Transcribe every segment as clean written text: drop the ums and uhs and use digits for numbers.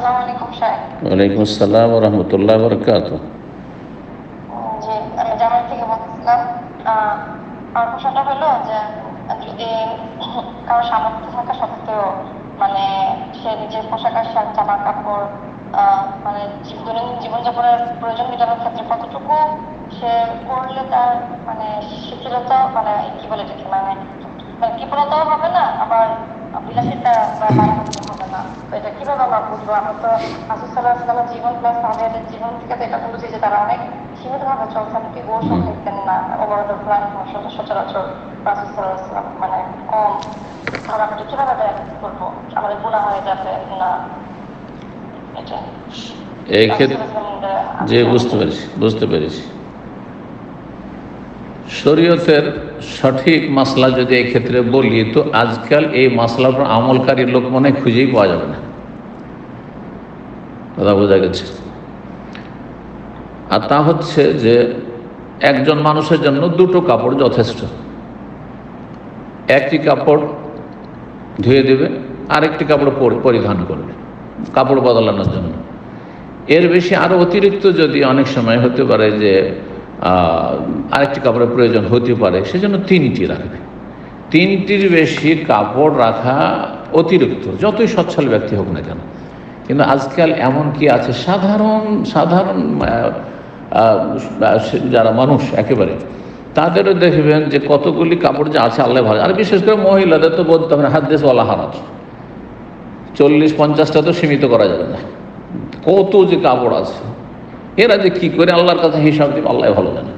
আসসালামু আলাইকুম স্যার। ওয়ালাইকুম আসসালাম ওয়া রাহমাতুল্লাহি ওয়া বারাকাতুহু। জি, আমি জামাই থেকে বলছিলাম। আমার প্রশ্নটা হলো যে যদি কারো সামর্থ্য থাকা সত্ত্বেও মানে সে নিজের পোশাক আশাক জামা কাপড় মানে দৈনন্দিন জীবনযাপনের প্রয়োজন মেটানোর ক্ষেত্রে কতটুকু সে করলে তার মানে শিথিলতা মানে কি বলে এটাকে মানে কৃপণতাও হবে না, আবার বিলাসিতা বা মানবতা হবে না। তো এটা কিভাবে আমরা বুঝবো? আমরা তো রাসূল সাল্লাল্লাহু আলাইহি ওয়াসাল্লামের জীবন প্লাস সাহাবাদের জীবন থেকে তো এটা বুঝি যে তারা অনেক সীমিতভাবে চলছেন, কি গোশ খাইতেন না, অবরোধ প্রাণ সচরাচর রাসূল সাল্লাল্লাহু আলাইহি ওয়াসাল্লাম মানে কম ধরা আমরা কিভাবে ব্যালেন্স করবো আমাদের গুনাহ হয়ে যাবে না? এটা এই ক্ষেত্রে যে বুঝতে পেরেছি শরীয়তের সঠিক মাসলা যদি এই ক্ষেত্রে বলি, তো আজকাল এই মাসলার উপর আমলকারী লোক মনে হয় খুঁজেই পাওয়া যাবে না। কথা বোঝা গেছে? আর তা হচ্ছে যে একজন মানুষের জন্য দুটো কাপড় যথেষ্ট। একটি কাপড় ধুয়ে দেবে, আরেকটি কাপড় পরিধান করবে কাপড় বদলানোর জন্য। এর বেশি আরও অতিরিক্ত যদি অনেক সময় হতে পারে যে আরেকটি কাপড়ের প্রয়োজন হতে পারে, সেজন্য তিনটি রাখবে। তিনটির বেশি কাপড় রাখা অতিরিক্ত, যতই সচ্ছল ব্যক্তি হোক না কেন। কিন্তু আজকাল এমন কি আছে, সাধারণ যারা মানুষ একেবারে, তাদেরও দেখবেন যে কতগুলি কাপড় যে আছে আল্লাহ ভালো। আর বিশেষ করে মহিলাদের তো বলতে হবে না, হাদিস ওয়ালা হারাজ, 40-50টা তো সীমিত করা যাবে না। কত যে কাপড় আছে, এরা যে কি করে আল্লাহর কাছে হিসাব দেবে আল্লাহ ভালো জানেন,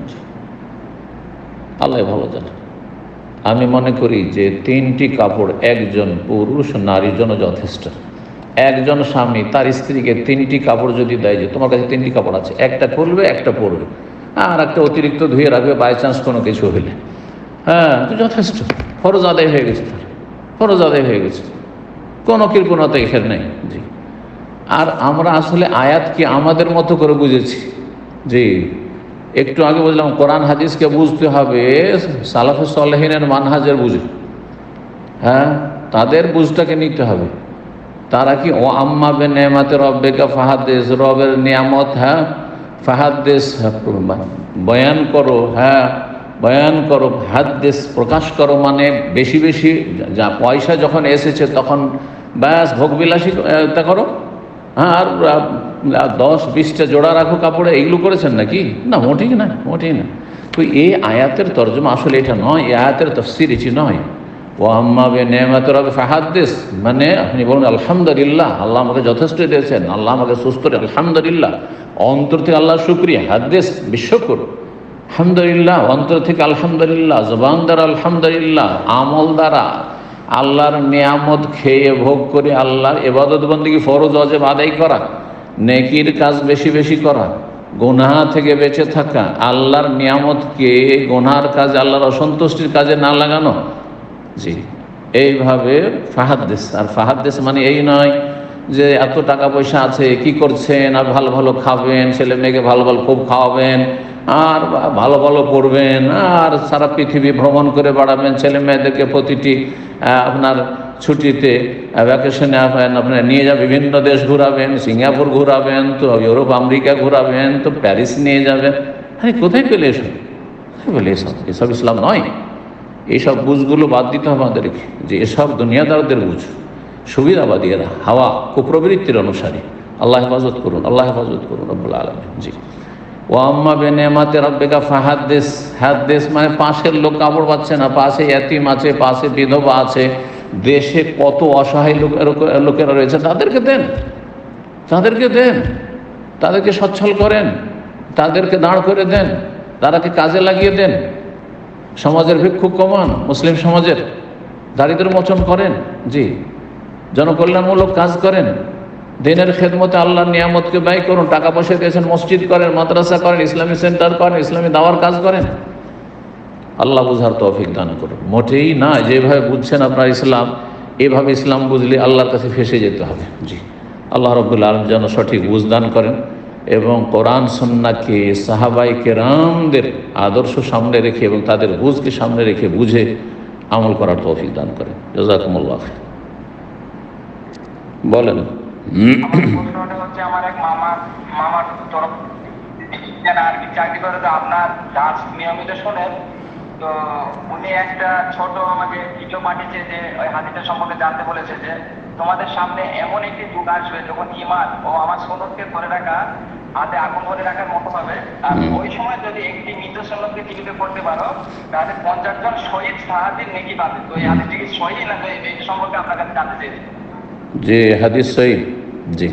আল্লাহ ভালো জানেন। আমি মনে করি যে তিনটি কাপড় একজন পুরুষ নারীর জন্য যথেষ্ট। একজন স্বামী তার স্ত্রীকে তিনটি কাপড় যদি দেয়, যে তোমার কাছে তিনটি কাপড় আছে, একটা খুলবে একটা পরবে, আর একটা অতিরিক্ত ধুয়ে রাখবে বাই চান্স কোনো কিছু হইলে, হ্যাঁ তো যথেষ্ট। ফরজ আদায় হয়ে গেছে, তার ফরজ আদায় হয়ে গেছে, কোনো কৃপণতা এখানে নেই। জি, আর আমরা আসলে আয়াতকে আমাদের মতো করে বুঝেছি। জি, একটু আগে বুঝলাম কোরআন হাদিসকে বুঝতে হবে সালাফে সালেহিনের মানহাজের বুঝে, হ্যাঁ তাদের বুঝটাকে নিতে হবে। তারা কি ও আম্মা বে নেমাতে রব্বেকা ফাহাদ্দেস, রবের নিয়ামত, হ্যাঁ ফাহাদ্দেস বয়ান করো, হ্যাঁ বয়ান করো, হাদ্দেস প্রকাশ করো, মানে বেশি বেশি যা পয়সা যখন এসেছে তখন ব্যাস ভোগবিলাসিতা করো, হ্যাঁ আর 10-20টা জোড়া রাখো কাপড়ে, এইগুলো করেছেন নাকি? না, মোটেই না, মোটেই না। তো এই আয়াতের তর্জমা আসলে এটা নয়, এই আয়াতের তাফসীর এটি নয়। ও আম্মা বে নেমাতে রব্বে ফাহাদ্দেস মানে আপনি বলুন আলহামদুলিল্লাহ, আল্লাহ আমাকে যথেষ্ট দিয়েছেন, আল্লাহ আমাকে সুস্থ রে, আলহামদুলিল্লাহ, অন্তর থেকে আল্লাহ শুকরিয়া। হাদ্দেস বিশ্বকর, আলহামদুলিল্লাহ অন্তর থেকে আলহামদুলিল্লাহ, জবান দ্বারা আলহামদুলিল্লাহ, আমল দ্বারা আল্লাহর নিয়ামত খেয়ে ভোগ করে আল্লাহর ইবাদত বন্দেগী ফরজ ওয়াজিব আদায় করা, নেকির কাজ বেশি বেশি করা, গুনাহ থেকে বেঁচে থাকা, আল্লাহর নিয়ামতকে গুনাহর কাজে, আল্লাহর অসন্তুষ্টির কাজে না লাগানো। জি, এইভাবে ফাহাদ্দেস। আর ফাহাদ্দেস মানে এই নয় যে এত টাকা পয়সা আছে কি করছেন, আর ভালো ভালো খাবেন, ছেলে মেয়েকে ভালো ভালো খুব খাওয়াবেন, আর ভালো ভালো পড়বেন, আর সারা পৃথিবী ভ্রমণ করে বেড়াবেন, ছেলে মেয়েদেরকে প্রতিটি আপনার ছুটিতে ভ্যাকেশনে আপনার নিয়ে যাবেন, বিভিন্ন দেশ ঘোরাবেন, সিঙ্গাপুর ঘোরাবেন, তো ইউরোপ আমেরিকা ঘোরাবেন, তো প্যারিস নিয়ে যাবেন। আরে কোথায় পেলে এসব? কোথায় পেলে এসব ইসলাম নয়। এইসব বুঝগুলো বাদ দিতে হবে আমাদেরকে, যে এসব দুনিয়াদারদের বুঝ, সুবিধাবাদীরা, হাওয়া কুপ্রবৃত্তির অনুসারী। আল্লাহ হেফাজত করুন, আল্লাহ হেফাজত করুন রব্বুল আলামিন। জি, ও আম্মা বে নেমাতে রব্বিকা ফাহাদ্দেস। হাদ্দেস মানে পাশের লোক কাপড় পাচ্ছে না, পাশে এতিম আছে, পাশে বিধবা আছে, দেশে কত অসহায় লোকেরা রয়েছে, তাদেরকে দেন, তাদেরকে দেন, তাদেরকে সচ্ছল করেন, তাদেরকে দাঁড় করে দেন, তারাকে কাজে লাগিয়ে দেন, সমাজের ভিক্ষুক কমান, মুসলিম সমাজের দারিদ্র মোচন করেন। জি, জনকল্যাণমূলক কাজ করেন, দিনের খেদমতে আল্লাহর নিয়ামতকে ব্যয় করুন, টাকা পয়সা দিয়েছেন, মসজিদ করেন, মাদ্রাসা করেন, ইসলামী সেন্টার করেন, ইসলামী দাওয়ার কাজ করেন। আল্লাহ বুঝার তৌফিক দান করুন। মোটেই না যেভাবে বুঝছেন আপনার ইসলাম, এভাবে ইসলাম বুঝলে আল্লাহর কাছে ফেসে যেতে হবে। জি, আল্লাহ রাব্বুল আলামিন যেন সঠিক বুঝ দান করেন এবং কোরআন সুন্নাহকে, সাহাবাই কেরামদের আদর্শ সামনে রেখে এবং তাদের বুঝকে সামনে রেখে বুঝে আমল করার তৌফিক দান করেন। জাযাকুমুল্লাহ। বলেন। আমার প্রশ্নটা হচ্ছে, আমার এক মামার তরফ আর কি চাকরি করে, তো আপনার ডান্স নিয়মিত শোনেন, তো উনি একটা ছোট আমাকে ভিডিও পাঠিয়েছে, যে ওই হাদিসের সম্পর্কে জানতে বলেছে যে তোমাদের সামনে এমন একটি যুগ আসবে যখন ঈমান ও আমার সুন্নতকে ধরে রাখা হাতে আগুন ধরে রাখার মতো হবে, আর ওই সময় যদি একটি মৃত সুন্নতকে জীবিত করতে পারো তাহলে 50 জন শহীদ সাহাবীর নেকি পাবে। তো এই হাদিসটি কি সহিহ না? তো এই সম্পর্কে আপনার কাছে জানতে চাইছি। যে হাদিস সহি, জি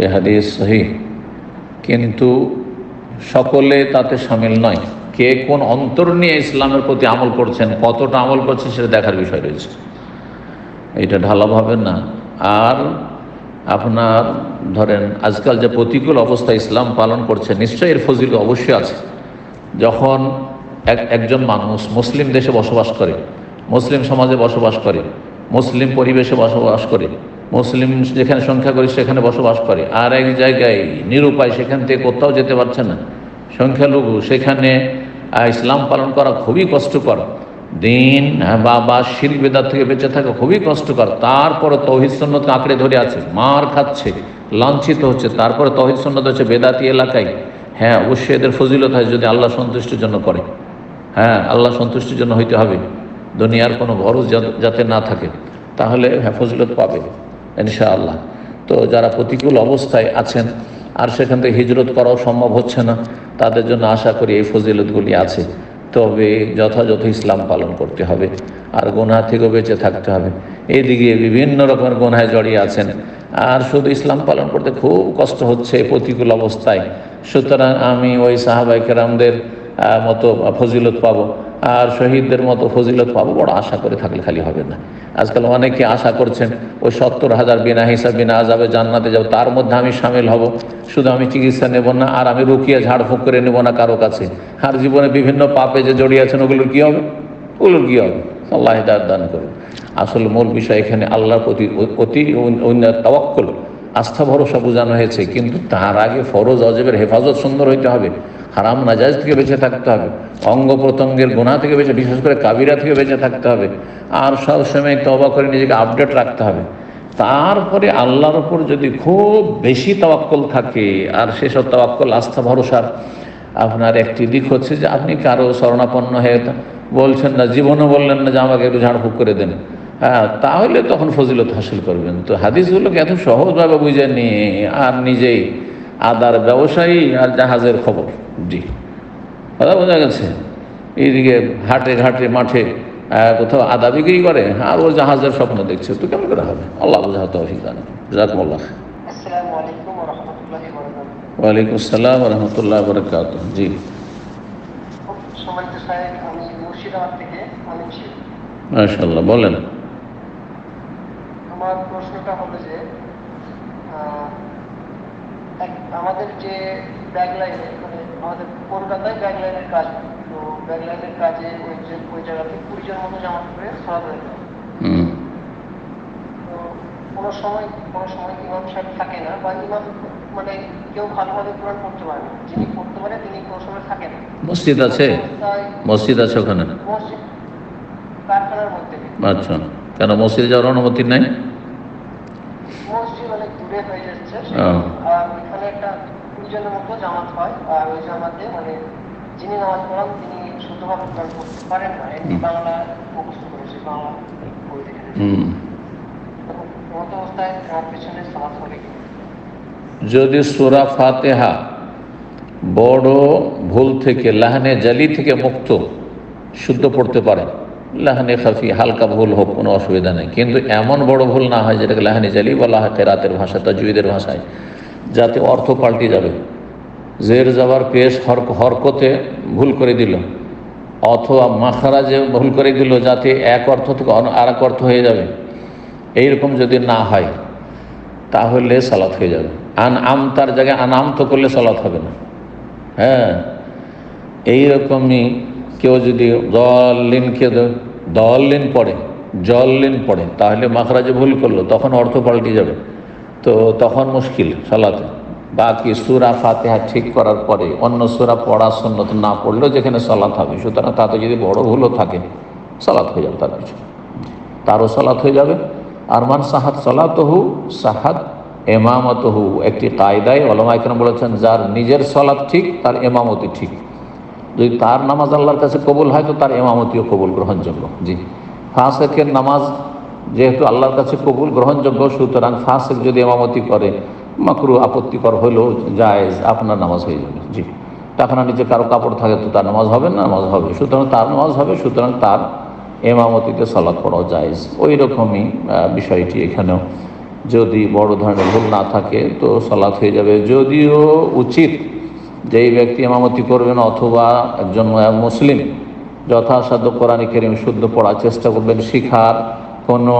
এ হাদিস সহি, কিন্তু সকলে তাতে সামিল নয়। কে কোন অন্তর নিয়ে ইসলামের প্রতি আমল করছেন, কতটা আমল করছেন সেটা দেখার বিষয় রয়েছে, এটা ঢালাভাবে না। আর আপনার ধরেন আজকাল যে প্রতিকূল অবস্থা ইসলাম পালন করছে, নিশ্চয়ই এর ফজিলত অবশ্যই আছে। যখন একজন মানুষ মুসলিম দেশে বসবাস করে, মুসলিম সমাজে বসবাস করে, মুসলিম পরিবেশে বসবাস করে, মুসলিম যেখানে সংখ্যাগরিষ্ঠ সেখানে বসবাস করে, আর এক জায়গায় নিরুপায়, সেখান থেকে কোথাও যেতে পারছে না, সংখ্যালঘু, সেখানে ইসলাম পালন করা খুবই কষ্টকর, দিন বা শিরক বিদআত থেকে বেঁচে থাকা খুবই কষ্টকর। তারপরে তৌহিদ সুন্নতকে আঁকড়ে ধরে আছে, মার খাচ্ছে, লাঞ্ছিত হচ্ছে, তারপরে তৌহিদ সুন্নত হচ্ছে বেদাতি এলাকায়। হ্যাঁ, অবশ্যই এদের ফজিলত হয় যদি আল্লাহ সন্তুষ্টির জন্য করে। হ্যাঁ, আল্লাহ সন্তুষ্টির জন্য হইতে হবে, দুনিয়ার কোনো গরজ যাতে না থাকে, তাহলে হ্যাঁ ফজিলত পাবে ইনশাআল্লাহ। তো যারা প্রতিকূল অবস্থায় আছেন আর সেখান থেকে হিজরত করাও সম্ভব হচ্ছে না, তাদের জন্য আশা করি এই ফজিলতগুলি আছে। তবে যথাযথ ইসলাম পালন করতে হবে, আর গুনাহ থেকেও বেঁচে থাকতে হবে। এইদিকে বিভিন্ন রকমের গুনাহে জড়িয়ে আছেন, আর শুধু ইসলাম পালন করতে খুব কষ্ট হচ্ছে প্রতিকূল অবস্থায়। সুতরাং আমি ওই সাহাবায়ে কেরামদের মতো ফজিলত পাবো আর শহীদদের মতো ফজিলত পাবো বড় আশা করে থাকলে খালি হবে না। আজকাল অনেকে আশা করছেন ওই 70,000 বিনা হিসাব বিনা আযাবে জান্নাতে যাব, তার মধ্যে আমি সামিল হব, শুধু আমি চিকিৎসা নেব না, আর আমি রুকিয়া ঝাড়ফুঁক করে নেব না কারো কাছে, আর জীবনে বিভিন্ন পাপে যে জড়িয়ে আছেন ওগুলোর কী হবে, ওগুলোর কী হবে? আল্লাহ হিদায়াত দান করুন। আসলে মূল বিষয় এখানে আল্লাহর প্রতি অতি তাওয়াক্কুল, আস্থা ভরসা বোঝানো হয়েছে, কিন্তু তার আগে ফরজ অজেবের হেফাজত সুন্দর হইতে হবে, হারাম নাজায়েজ থেকে বেঁচে থাকতে হবে, অঙ্গ প্রত্যঙ্গের গুনাহ থেকে বেঁচে, বিশেষ করে কাবিরা থেকে বেঁচে থাকতে হবে, আর সবসময় তওবা করে নিজেকে আপডেট রাখতে হবে। তারপরে আল্লাহর ওপর যদি খুব বেশি তাওয়াক্কুল থাকে, আর সেসব তাওয়াক্কুল আস্থা ভরসার আপনার একটি দিক হচ্ছে যে আপনি কারো শরণাপন্ন হয়ে বলছেন না, জীবনও বললেন না যে আমাকে একটু ঝাড়ফুঁক করে দেন, হ্যাঁ, তাহলে তখন ফজিলত হাসিল করবেন। তো হাদিসগুলোকে এত সহজভাবে বুঝে নিয়ে আর নিজেই আদার ব্যবসায়ী আর জাহাজের খবর, জি কথা বোঝা গেছে। এইদিকে হাটে ঘাটে মাঠে কোথাও আদা বিক্রি করে, আর ও জাহাজের স্বপ্ন দেখছে, তো কেমন করে হবে? আল্লাহ বোঝা তৌফিক দান করুন। জাযাকুমুল্লাহ। আসসালামু আলাইকুম ওয়া রাহমাতুল্লাহি ওয়া বারাকাতুহু। ওয়ালাইকুম আসসালাম ওয়া রাহমাতুল্লাহি ওয়া বারাকাতুহু। জি সম্মানিত সাহেব, আমি মুর্শিদাবাদ থেকে আমিন শেখ। মাশাআল্লাহ, বলেন। আমার প্রশ্নটা হলো যে আমাদের যে ব্যাকলাইনে, মানে আমাদের কলকাতায় ব্যাকলাইনের কাজ, তো ব্যাকলাইনের কাজে ওই জায়গাতে 20 জন মতো জামাত করে সরাব হয়ে যায়। তো কোনো সময় ইমাম সাহেব থাকে না, বা ইমাম মানে কেউ ভালোভাবে কোরআন পড়তে পারে না, যিনি পড়তে পারে তিনি কোনো সময় থাকেন না। মসজিদ আছে? মসজিদ আছে ওখানে? মসজিদ কারখানার মধ্যে। আচ্ছা, কেন মসজিদে যাওয়ার অনুমতি নাই? মসজিদ অনেক দূরে হয়ে যাচ্ছে, আর এখানে একটা 20 জনের মতো জামাত হয়, আর ওই জামাতে মানে যিনি নামাজ পড়ান তিনি শুদ্ধভাবে কোরআন পড়তে পারেন না, এমনি বাংলা মুখস্থ করেছে, বাংলা বই দেখে। মতো অবস্থায় আমার পেছনে সালাত হবে কি? যদি সূরা ফাতিহা বড় ভুল থেকে, লাহানে জালি থেকে মুক্ত, শুদ্ধ পড়তে পারে, লাহানে খাফি হালকা ভুল হোক কোনো অসুবিধা নেই, কিন্তু এমন বড় ভুল না হয় যেটাকে লাহানে জালি বলা হয় কেরাতের ভাষা, তাজউইদের ভাষায়, যাতে অর্থ পাল্টে যাবে। জের জাবার পেশ হরকতে ভুল করে দিল, অথবা মাখরাজে ভুল করে দিল, যাতে এক অর্থ থেকে আর এক অর্থ হয়ে যাবে, এইরকম যদি না হয় তাহলে সালাত হয়ে যাবে। আমতার জায়গায় আনামত করলে সালাত হবে না। হ্যাঁ, এইরকমই কেউ যদি দলিন পড়ে তাহলে মাখরাজে ভুল করলো, তখন অর্থ পাল্টে যাবে, তো তখন মুশকিল সালাতে। বাকি সূরা ফাতিহা ঠিক করার পরে অন্য সূরা পড়া সুন্নত না পড়লেও যেখানে সালাত হবে, সুতরাং তাতে যদি বড় ভুলও থাকে সালাত হয়ে যাবে, তার পিছনে তারও সালাত হয়ে যাবে, আর মান সাহাদ সলাতহু সাহাদ এমামতহু, একটি কায়দায় ওলামা ইকরাম বলেছেন যার নিজের সলাত ঠিক তার এমামতি ঠিক। যদি তার নামাজ আল্লাহর কাছে কবুল হয় তো তার এমামতিও কবুল গ্রহণযোগ্য। জি, ফাসেকের নামাজ যেহেতু আল্লাহর কাছে কবুল গ্রহণযোগ্য, সুতরাং ফাসেক যদি এমামতি করে মাকরু আপত্তিকর হলেও জায়েজ, আপনার নামাজ হয়ে যাবে। জি, টাকা নিচে কারো কাপড় থাকে তো তার নামাজ হবে না? নামাজ হবে, সুতরাং তার নামাজ হবে, সুতরাং তার এমামতিতে সালাত পড়াও জায়েজ। ওই রকমই বিষয়টি এখানেও, যদি বড় ধরনের ভুল না থাকে তো সালাত হয়ে যাবে। যদিও উচিত যেই ব্যক্তি ইমামতি করবেন অথবা একজন মুসলিম যথাসাধ্য কোরআনে কারীম শুদ্ধ পড়ার চেষ্টা করবেন। শিখার কোনো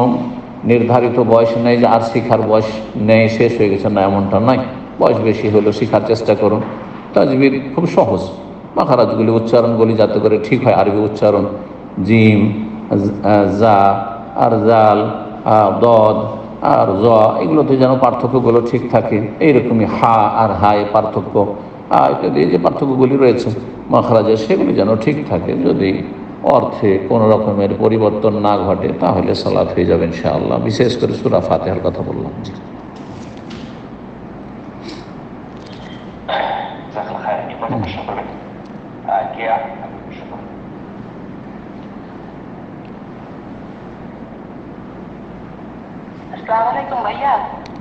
নির্ধারিত বয়স নেই যে আর শিখার বয়স নেই, শেষ হয়ে গেছে, না এমনটা নয়। বয়স বেশি হলেও শিখার চেষ্টা করুন। তাজবিদ খুব সহজ, মাখারাজগুলি উচ্চারণগুলি যাতে করে ঠিক হয়, আরবি উচ্চারণ, জিম, জা আর জাল, দদ আর জ, এগুলোতে যেন পার্থক্যগুলো ঠিক থাকে। এইরকমই হা আর হায় পার্থক্য ইত্যাদি যে পার্থক্যগুলি রয়েছে মাখরাজের, সেগুলি যেন ঠিক থাকে। যদি অর্থে কোনো রকমের পরিবর্তন না ঘটে তাহলে সালাত হয়ে যাবে ইনশাআল্লাহ। বিশেষ করে সূরা ফাতিহার কথা বললাম।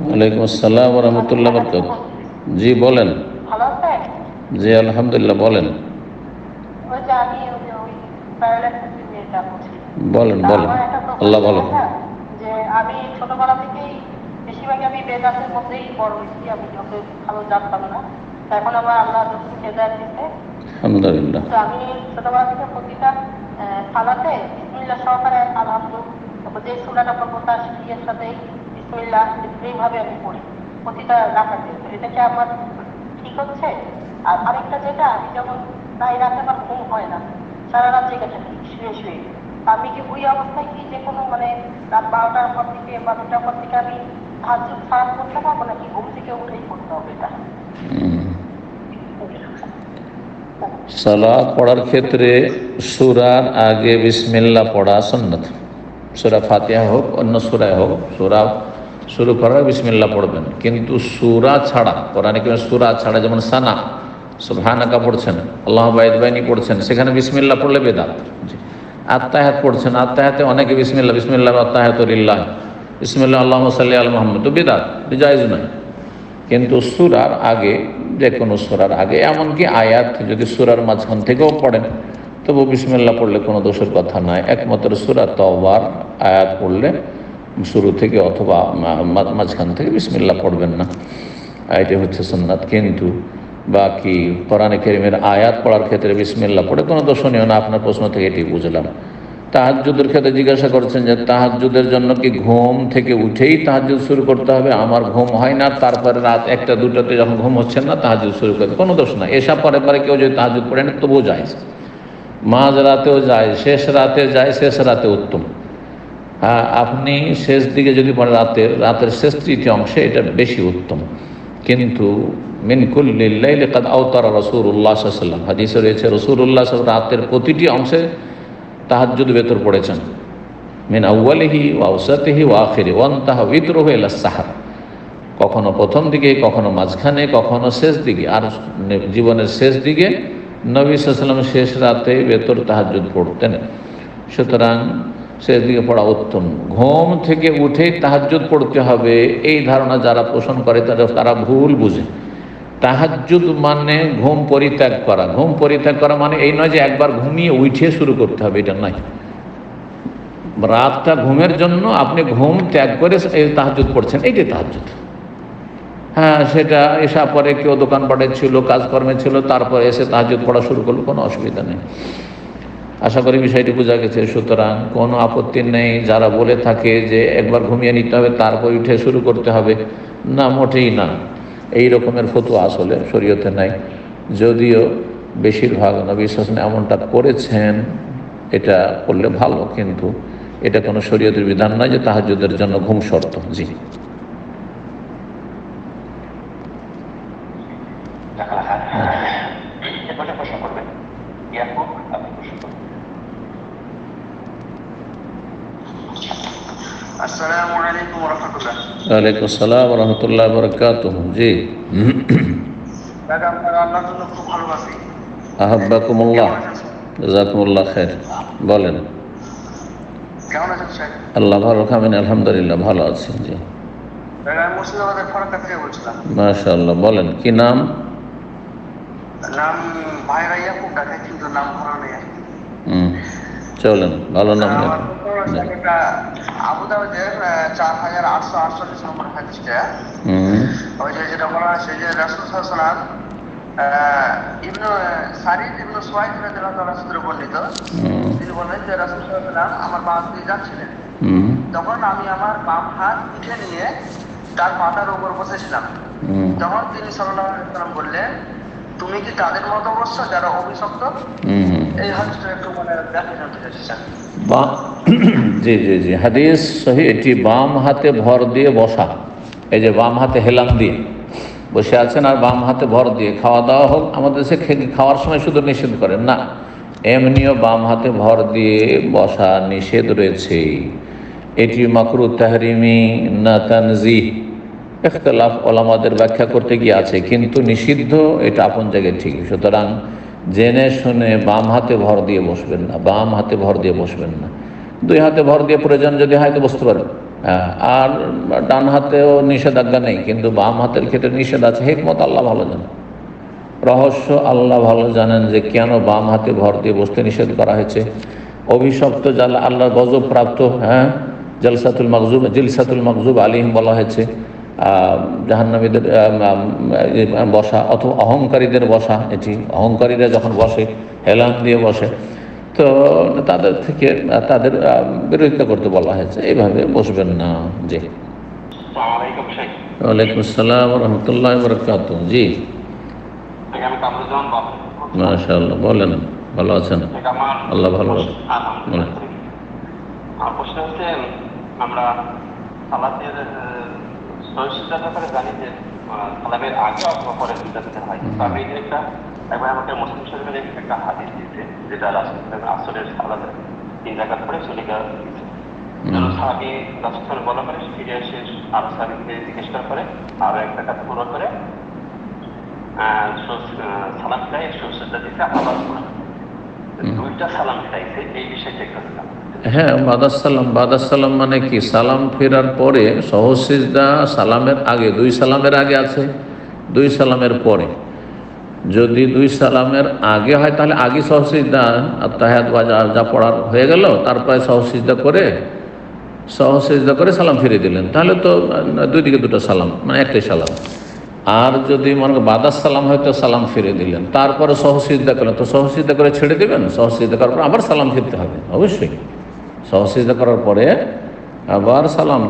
ওয়ালাইকুম আসসালাম ওয়া রাহমাতুল্লাহি ওয়া বারাকাতুহু। জি বলেন। ভালো আছেন? জি আলহামদুলিল্লাহ, বলেন। ওই যে আমি ওই প্যারালাইসিস নিয়ে বলছি। বলেন বলেন, আল্লাহ ভালো। যে আমি ছোটবেলা থেকেই বেশিরভাগই আমি বেদাতের মধ্যেই বড় হয়েছি, আমি ওকে ভালো জানতাম না। এখন আমার আল্লাহ যখন হেদায়েত দিতে আলহামদুলিল্লাহ। তো আমি ছোটবেলা থেকে প্রতিটা সালাতে বিসমিল্লাহ সহকারে আলহামদুলিল্লাহ যে সূরাটা পড়বো তার ইয়ের সাথে বিসমিল্লাহ এইভাবে আমি পড়ি প্রতিটা রাকাতে। এটা কি আমার ঠিক হচ্ছে? আর আরেকটা যেটা, আমি যেমন প্রায় রাতে আমার ঘুম হয় না, সারা রাত জেগে থাকি শুয়ে শুয়ে। আমি কি ওই অবস্থায় কি যে কোনো মানে রাত 12টার পর থেকে বা 2টার পর থেকে আমি তাহাজ্জুদ সালাত করতে পারবো, নাকি ঘুম থেকে উঠেই করতে হবে এটা? সালাত পড়ার ক্ষেত্রে সূরার আগে বিসমিল্লাহ পড়া সুন্নাত। সূরা ফাতিহা হোক অন্য সূরায় হোক, সূরা শুরু করার বিসমিল্লাহ পড়বেন। কিন্তু সূরা ছাড়া, কোরআনে কারীমে সূরা ছাড়া, যেমন সানা সুবহানাকা পড়ছেন, আল্লাহু বাইদ বাইনি পড়ছেন, সেখানে বিসমিল্লাহ পড়লে বেদাত। আত্তাহিয়াত পড়ছেন, আত্তাহিয়াতে অনেকে বিসমিল্লাহ বিসমিল্লাহ আত্তাহিয়াতু লিল্লাহ বিসমিল্লাহ আল্লাহুম্মা সাল্লি আলা মুহাম্মদ, তো বেদাত, জায়েজ নয়। কিন্তু সূরার আগে, যে কোনো সূরার আগে, এমনকি আয়াত যদি সূরার মাঝখান থেকেও পড়েন তবু বিসমিল্লাহ পড়লে কোনো দোষের কথা নয়। একমাত্র সূরা তাওবার আয়াত পড়লে শুরু থেকে অথবা মাঝখান থেকে বিসমিল্লাহ পড়বেন না, এটাই হচ্ছে সুন্নাত। কিন্তু বাকি কোরআনে কারীমের আয়াত পড়ার ক্ষেত্রে বিসমিল্লাহ পড়ে কোনো দোষণীয় না। আপনার প্রশ্ন থেকে এটি বুঝলাম। তাহাজ্জুদের ক্ষেত্রে জিজ্ঞাসা করছেন যে তাহাজ্জুদের জন্য কি ঘুম থেকে উঠেই তাহাজ্জুদ শুরু করতে হবে? আমার ঘুম হয় না, তারপরে রাত 1টা 2টাতে যখন ঘুম হচ্ছে না তাহাজ্জুদ শুরু করতে, কোনো দোষ না। এসব পরে পরে কেউ যদি তাহাজ্জুদ পড়ে না তবুও যায়, মাঝ রাতেও যায়, শেষ রাতে যায়, শেষ রাতে উত্তম। হ্যাঁ, আপনি শেষ দিকে যদি পড়েন রাতের শেষ তৃতীয় অংশে, এটা বেশি উত্তম। কিন্তু মিন কুল্লিল লাইলি কাদ আওতারা রাসূলুল্লাহ সাল্লাল্লাহু আলাইহি ওয়াসাল্লাম, হাদিসে রয়েছে রাসূলুল্লাহ সাল্লাল্লাহু আলাইহি ওয়াসাল্লাম রাতের প্রতিটি অংশে তাহাজ্জুদ বেতর পড়েছেন। মিন আউয়ালিহি ওয়া আওসাতিহি ওয়া আখিরি ওয়া ইনতাহা উইতরুহু ইলা সাহর, কখনো প্রথম দিকে, কখনো মাঝখানে, কখনো শেষ দিকে। আর জীবনের শেষ দিকে নবী সাল্লাল্লাহু আলাইহি ওয়াসাল্লাম শেষ রাতে বেতর তাহাজ্জুদ পড়তেন। সুতরাং শেষ দিকে পড়া উত্তম। ঘুম থেকে উঠেই তাহাজ্জুদ পড়তে হবে, এই ধারণা যারা পোষণ করে তারা ভুল বুঝে। তাহাজ্জুদ মানে ঘুম পরিত্যাগ করা। ঘুম পরিত্যাগ করা মানে এই নয় যে একবার ঘুমিয়ে উঠে শুরু করতে হবে, এটা নয়। রাতটা ঘুমের জন্য আপনি ঘুম ত্যাগ করে এই তাহাজ্জুদ পড়ছেন, এইটাই তাহাজ্জুদ। হ্যাঁ, সেটা এসা পরে কেউ দোকানপাটে ছিল, কাজকর্মে ছিল, তারপরে এসে তাহাজ্জুদ পড়া শুরু করলো, কোনো অসুবিধা নেই। আশা করি বিষয়টি বোঝা গেছে। সুতরাং কোনো আপত্তি নেই যারা বলে থাকে যে একবার ঘুমিয়ে নিতে হবে তারপর উঠে শুরু করতে হবে, না, মোটেই না। এই রকমের ফতোয়া আসলে শরীয়তে নাই। যদিও বেশিরভাগ নবী সাল্লাল্লাহু আলাইহি ওয়াসাল্লাম এমনটা করেছেন, এটা করলে ভালো, কিন্তু এটা কোনো শরীয়তের বিধান নয় যে তাহাজ্জুদের জন্য ঘুম শর্ত। জি। আসসালামু আলাইকুম ওয়া রাহমাতুল্লাহ। ওয়ালাইকুম আসসালাম ওয়া রাহমাতুল্লাহি ওয়া বারাকাতুহু। জি, দাদা আপনার আল্লাহর জন্য খুব ভালোবাসি। আহাব্বাকুমুল্লাহ, জাযাকুমুল্লাহ খাইর। বলেন। কেমন আছেন স্যার? আল্লাহ ভালো রাখেন, আলহামদুলিল্লাহ ভালো আছি। জি, দাদা আমি মুর্শিদাবাদের ফরাক্কা থেকে বলছিলাম। মাশাআল্লাহ। বলেন, কি নাম? নাম ভাইরা ইয়াকুব ডাকে, কিন্তু নাম ভালো নেই। চলেন, ভালো নাম আমার লেখেন। একটা আবু দাউদের 4848 নম্বর হাদিসটা, ওই যে যেটা বলা আছে যে রাসূল সাল্লাল্লাহু আলাইহি ওয়াসাল্লাম ইবনে সারিদ ইবনে সুয়াইদ রাদিয়াল্লাহু তাআলা সূত্রে বর্ণিত, তিনি বলেন যে রাসূল সাল্লাল্লাহু আলাইহি ওয়াসাল্লাম আমার বাম দিয়ে যাচ্ছিলেন, তখন আমি আমার বাম হাত পিঠে নিয়ে তার মাথার উপর বসেছিলাম। তখন তিনি সাল্লাল্লাহু আলাইহি ওয়াসাল্লাম বললেন, তুমি কি তাদের মতো বসছো যারা অভিশপ্ত? এই হাদিসটা একটু ব্যাখ্যা জানতে চাচ্ছি। জি জি জি, হাদিস সহি। এটি বাম হাতে ভর দিয়ে বসা, এই যে বাম হাতে হেলাম দিয়ে বসে আছেন আর বাম হাতে ভর দিয়ে খাওয়া দাওয়া হোক, আমাদের দেশে খাওয়ার সময় শুধু নিষেধ করেন না, এমনিও বাম হাতে ভর দিয়ে বসা নিষেধ রয়েছে। এটি মাকরু তাহরিমি না তানজিহ, ইখতিলাফ ওলামাদের ব্যাখ্যা করতে গিয়ে আছে, কিন্তু নিষিদ্ধ এটা আপন জায়গায় ঠিক। সুতরাং জেনে শুনে বাম হাতে ভর দিয়ে বসবেন না, বাম হাতে ভর দিয়ে বসবেন না। দুই হাতে ভর দিয়ে প্রয়োজন যদি হয় তো বসতে পারেন, আর ডান হাতেও নিষেধাজ্ঞা নেই, কিন্তু বাম হাতের ক্ষেত্রে নিষেধ আছে। হিকমত আল্লাহ ভালো জানেন, রহস্য আল্লাহ ভালো জানেন যে কেন বাম হাতে ভর দিয়ে বসতে নিষেধ করা হয়েছে। অভিশপ্ত যারা আল্লাহর গজব প্রাপ্ত, জিলসাতুল মাগজুব আলিহিম বলা হয়েছে, জাহান্নামীদের বসা অথবা অহংকারীদের বসা। এটি অহংকারীরা যখন বসে হেলান দিয়ে বসে, তো তাদের থেকে তাদের বিরোধিতা করতে বলা হয়েছে, এইভাবে বসবেন না। জি, ওয়ালাইকুম আসসালাম ওয়া রাহমাতুল্লাহি ওয়া বারাকাতুহু। জি, মাশাআল্লাহ। বলেন, ভালো আছেন? আল্লাহ ভালো রাখেন। আমার প্রশ্ন হচ্ছে, আমরা সালাতের সহিষ্ণুতার ব্যাপারে জানি যে সালামের আগে অথবা পরে দুইটা দিতে হয়। আমি একবার আমাকে মুসলিম শরীফের একটা হাদিস দিয়েছে, যেটা আসরের সালাতে 3 রাকাত পরে সলিকা দিয়েছে। সাহাবী রাসূল বলা করে ফিরে এসে আরো সাহাবীকে জিজ্ঞেস করার পরে আরো 1 রাকাত পুরো করে সালাম ফিরাই সুসজ্জা দিতে আবার দুইটা সালাম ফিরাইছে, এই বিষয়টা একটু। হ্যাঁ, বাদাসালাম মানে কি? সালাম ফেরার পরে সহসিজদা সালামের আগে, 2 সালামের আগে আছে, 2 সালামের পরে। যদি 2 সালামের আগে হয় তাহলে আগে সহসিজদা তাহিয়াত বা যা পড়ার হয়ে গেল, তারপরে সহসিজদা করে সালাম ফিরে দিলেন, তাহলে তো 2 দিকে 2টা সালাম, মানে একটাই সালাম। আর যদি মনে করেন বাদাস সালাম হয়তো সালাম ফিরে দিলেন, তারপরে সহসিজদা করলেন, তো সহসিজদা করে ছেড়ে দেবেন, সহসিজদা করার পর আবার সালাম ফিরতে হবে অবশ্যই। সহসিজদা করার পরে আবার সালাম,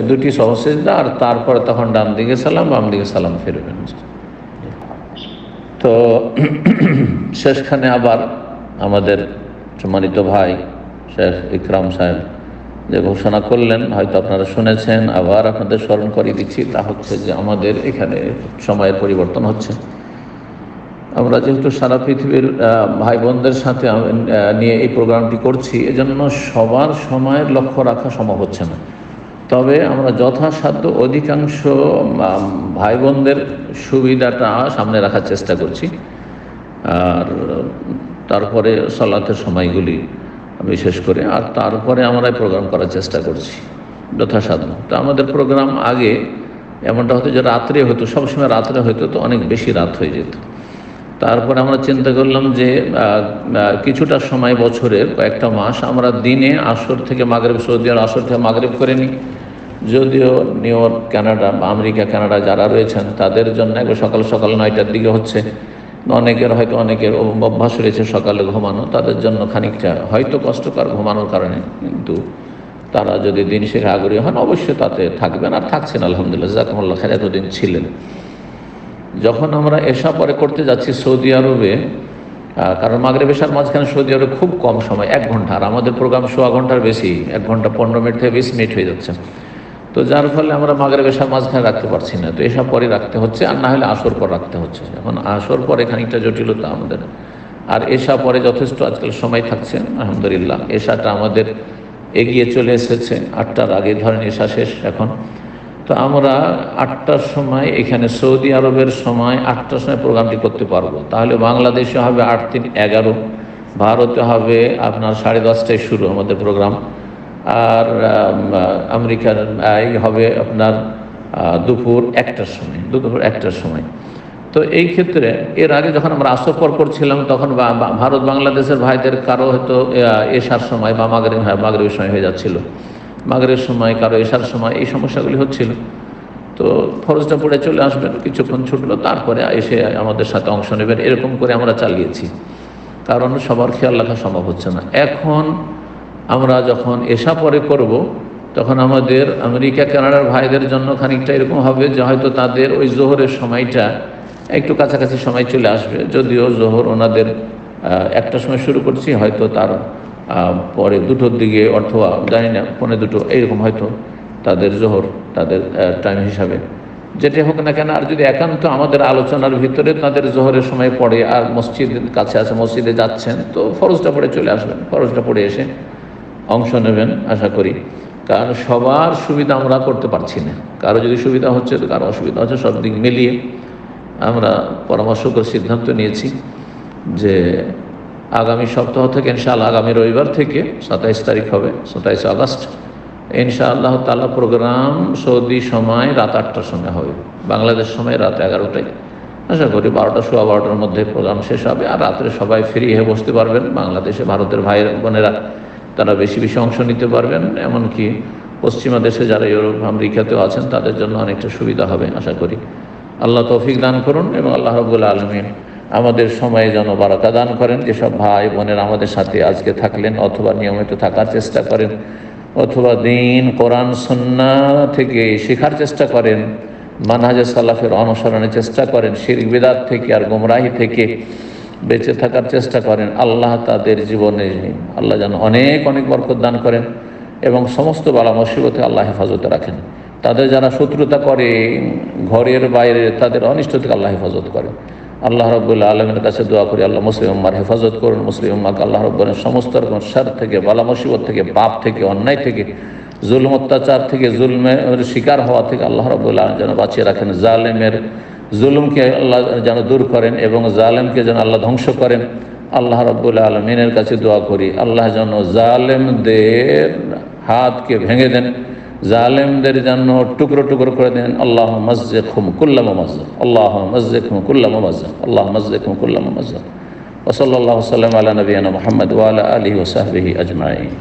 2টি সহসিজদা, আর তারপরে তখন ডান দিকে সালাম, বাম দিকে সালাম ফিরবেন। তো শেষখানে আবার আমাদের সম্মানিত ভাই শেখ ইকরাম সাহেব যে ঘোষণা করলেন, হয়তো আপনারা শুনেছেন, আবার আপনাদের স্মরণ করিয়ে দিচ্ছি, তা হচ্ছে যে আমাদের এখানে সময়ের পরিবর্তন হচ্ছে। আমরা যেহেতু সারা পৃথিবীর ভাই বোনদের সাথে নিয়ে এই প্রোগ্রামটি করছি, এজন্য সবার সময়ের লক্ষ্য রাখা সম্ভব হচ্ছে না। তবে আমরা যথাসাধ্য অধিকাংশ ভাই বোনদের সুবিধাটা সামনে রাখার চেষ্টা করছি। আর তারপরে সালাতের সময়গুলি বিশেষ করে, আর তারপরে আমরা প্রোগ্রাম করার চেষ্টা করছি যথাসাধ্য। তো আমাদের প্রোগ্রাম আগে এমনটা হতো যে রাত্রে হতো, সবসময় রাত্রে হতো, তো অনেক বেশি রাত হয়ে যেত। তারপরে আমরা চিন্তা করলাম যে কিছুটা সময়, বছরের কয়েকটা মাস আমরা দিনে আসর থেকে মাগরিব, সৌদি আর আসর থেকে মাগরিব করে নিই। যদিও নিউ ইয়র্ক, কানাডা বা আমেরিকা, কানাডা যারা রয়েছেন তাদের জন্য একবার সকাল সকাল 9টার দিকে হচ্ছে, অনেকের অভ্যাস রয়েছে সকালে ঘুমানো, তাদের জন্য খানিকটা হয়তো কষ্টকর ঘুমানোর কারণে, কিন্তু তারা যদি দিন শেখা আগ্রহী হন অবশ্যই তাতে থাকবেন, আর থাকছেন আলহামদুলিল্লাহ, জাযাকুমুল্লাহ খাইর, এতদিন ছিলেন। যখন আমরা এশা পরে করতে যাচ্ছি সৌদি আরবে, কারণ মাগরিব এশার মাঝখানে সৌদি আরবে খুব কম সময়, 1 ঘন্টা, আর আমাদের প্রোগ্রাম 1.25 ঘন্টার বেশি, 1 ঘন্টা 15 মিনিট থেকে 20 মিনিট হয়ে যাচ্ছে। তো যার ফলে আমরা মাগরিব এশার মাঝখানে রাখতে পারছি না, তো এশা পরে রাখতে হচ্ছে, আর না হলে আসর পর রাখতে হচ্ছে। এখন আসর পরে খানিকটা জটিলতা আমাদের, আর এশা পরে যথেষ্ট আজকাল সময় থাকছে আলহামদুলিল্লাহ। এশাটা আমাদের এগিয়ে চলে এসেছে, 8টার আগে ধরেন এশা শেষ এখন। তো আমরা 8টার সময় এখানে সৌদি আরবের সময় 8টার সময় প্রোগ্রামটি করতে পারবো। তাহলে বাংলাদেশে হবে 8 3 11, ভারতে হবে আপনার 10:30টায় শুরু আমাদের প্রোগ্রাম, আর আমেরিকার হবে আপনার দুপুর 1টার সময়। তো এই ক্ষেত্রে এর আগে যখন আমরা আসর পর করছিলাম তখন ভারত বাংলাদেশের ভাইদের কারো হয়তো এশার সময় বা মাগরিবের সময় হয়ে যাচ্ছিল, মাগরিবের সময় কারো এশার সময়, এই সমস্যাগুলি হচ্ছিল। তো ফরজটা পড়ে চলে আসবেন, কিছুক্ষণ ছুটলো, তারপরে এসে আমাদের সাথে অংশ নেবেন, এরকম করে আমরা চালিয়েছি, কারণ সবার খেয়াল রাখা সম্ভব হচ্ছে না। এখন আমরা যখন এশা পরে করব তখন আমাদের আমেরিকা কানাডার ভাইদের জন্য খানিকটা এরকম হবে যে হয়তো তাদের ওই জোহরের সময়টা একটু কাছাকাছি সময় চলে আসবে, যদিও জোহর ওনাদের 1টার সময় শুরু করছি, হয়তো তার পরে 2টোর দিকে অথবা জানি না 1:45 এইরকম হয়তো তাদের জোহর, তাদের টাইম হিসাবে, যেটা হোক না কেন। আর যদি একান্ত আমাদের আলোচনার ভিতরে তাদের জোহরের সময় পড়ে আর মসজিদের কাছে আছে, মসজিদে যাচ্ছেন, তো ফরজটা পড়ে চলে আসবেন, ফরজটা পড়ে এসে অংশ নেবেন আশা করি। কারণ সবার সুবিধা আমরা করতে পারছি না, কারো যদি সুবিধা হচ্ছে তো কারো অসুবিধা হচ্ছে, সব দিক মিলিয়ে আমরা পরামর্শ করে সিদ্ধান্ত নিয়েছি যে আগামী সপ্তাহ থেকে ইনশাআল্লাহ, আগামী রবিবার থেকে 27 তারিখ হবে, 27 আগস্ট ইনশাআল্লাহ তাআলা প্রোগ্রাম সৌদি সময় রাত 8টার সময় হবে, বাংলাদেশ সময় রাত 11টায়। আশা করি 12টা সোয়া 12টার মধ্যে প্রোগ্রাম শেষ হবে, আর রাত্রে সবাই ফ্রি হয়ে বসতে পারবেন। বাংলাদেশে ভারতের ভাই বোনেরা তারা বেশি বেশি অংশ নিতে পারবেন, এমনকি পশ্চিমা দেশে যারা ইউরোপ আমেরিকাতেও আছেন তাদের জন্য অনেকটা সুবিধা হবে আশা করি। আল্লাহ তৌফিক দান করুন এবং আল্লাহ রাব্বুল আলামিন আমাদের সময়ে যেন বারাকা দান করেন। যেসব ভাই বোনেরা আমাদের সাথে আজকে থাকলেন অথবা নিয়মিত থাকার চেষ্টা করেন অথবা দিন কোরআন সুন্নাহ থেকে শেখার চেষ্টা করেন, মানহাজে সালাফের অনুসরণের চেষ্টা করেন, শিরক বিদআত থেকে আর গোমরাহি থেকে বেঁচে থাকার চেষ্টা করেন, আল্লাহ তাদের জীবনে আল্লাহ যেন অনেক অনেক বরকত দান করেন এবং সমস্ত বালা মুসিবতে আল্লাহ হেফাজতে রাখেন। তাদের যারা শত্রুতা করে ঘরের বাইরে, তাদের অনিষ্ট থেকে আল্লাহ হেফাজত করেন। আল্লাহ রাব্বুল আলামিনের কাছে দোয়া করি আল্লাহ মুসলিম উম্মার হেফাজত করুন, মুসলিম উম্মাকে আল্লাহ রাব্বুল সমস্ত রকম শার থেকে, বালা মুসিবত থেকে, পাপ থেকে, অন্যায় থেকে, জুলম অত্যাচার থেকে, জুলমের শিকার হওয়া থেকে আল্লাহ রাব্বুল আলামিন যেন বাঁচিয়ে রাখেন। জালেমের জুলুমকে আল্লাহ যেন দূর করেন এবং জালেমকে যেন আল্লাহ ধ্বংস করেন। আল্লাহ রাব্বুল আলামিনের কাছে দোয়া করি আল্লাহ যেন জালেমদের হাতকে ভেঙে দেন, জালেমদের যেন টুকরো টুকরো করে দেন। আল্লাহ মজ্জিকহুম কুল্লা মুমাজ্জাক, আল্লাহ মজ্জিকহুম কুল্লা মুমাজ্জাক, আল্লাহ মজ্জিকহুম কুল্লা মুমাজ্জাক। ওয়া সাল্লাল্লাহু সাল্লাম আলা নবিয়িনা মুহাম্মদ ওয়া আলা আলিহি ওয়া সাহবিহি আজমাইন।